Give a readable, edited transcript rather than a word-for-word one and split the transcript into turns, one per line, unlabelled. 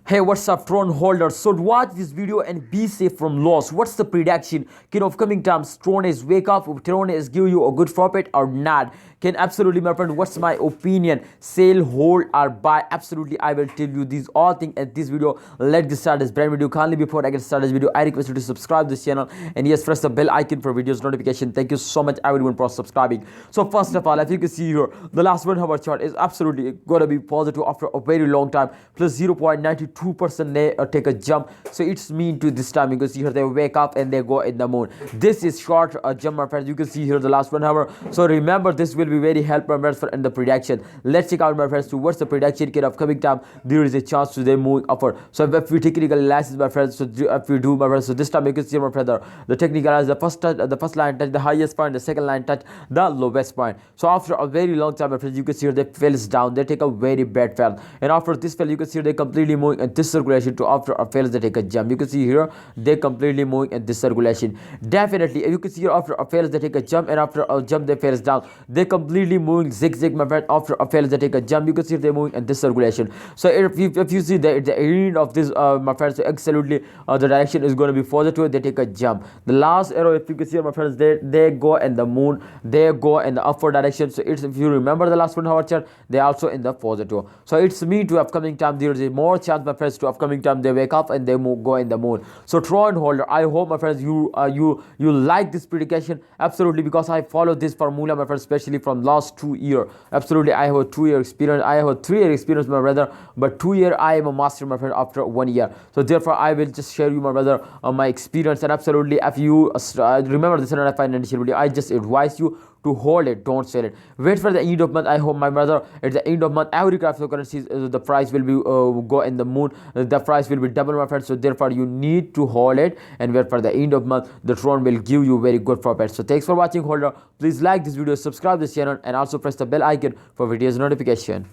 Hey, what's up, Tron holders? So watch this video and be safe from loss. What's the prediction? Can upcoming times Tron is wake up? Tron is give you a good profit or not? Can absolutely, my friend. What's my opinion? Sell, hold, or buy? Absolutely, I will tell you these all things at this video. Let's get started this brand video. Kindly before I get started this video, I request you to subscribe this channel and yes, press the bell icon for videos notification. Thank you so much, everyone, for subscribing. So first of all, as you can see here, the last 1 hour chart is absolutely gonna be positive after a very long time. Plus 0.92% they take a jump, so it's mean to this time. You can see here they wake up and they go in the moon. This is short jump, my friends. You can see here the last 1 hour. So remember, this will be very helpful, my friends, for in the prediction. Let's check out, my friends, towards the prediction. In upcoming time there is a chance to they moving upward. So if we technical analysis, my friends, so if we do, my friends, so this time you can see, my friend, the technical analysis, the first line touch the highest point, the second line touch the lowest point. So after a very long time, my friends, you can see here they falls down, they take a very bad fall, and after this fall you can see they completely moving in this circulation to after a fails they take a jump. You can see here they completely moving in this circulation. Definitely you can see here after a fails they take a jump, and after a jump they fails down, they completely moving zigzag, my friend. After a fails they take a jump, you can see they're moving in this circulation. So if you see the end of this, my friends, so absolutely the direction is going to be positive. They take a jump. The last arrow, if you can see, my friends, they go in the moon, they go in the upward direction. So it's, if you remember the last 1 hour chart, they also in the positive. So it's me to upcoming time there is a more chance, my friends, to upcoming time they wake up and they move, go in the moon. So Tron holder, I hope, my friends, you like this prediction. Absolutely, because I follow this formula, my friends, especially from last 2 years. Absolutely, I have a 2-year experience. I have a 3-year experience, my brother, but 2 year I am a master, my friend, after 1 year. So therefore I will just share you, my brother, my experience. And absolutely, if you remember, this is not a financial video, I just advise you to hold it, don't sell it. Wait for the end of month. I hope, my brother, at the end of month every cryptocurrency the price will be go in the moon, the price will be double, my friend. So therefore you need to hold it and wait for the end of month. The Tron will give you very good profit. So thanks for watching, holder. Please like this video, subscribe this channel, and also press the bell icon for videos notification.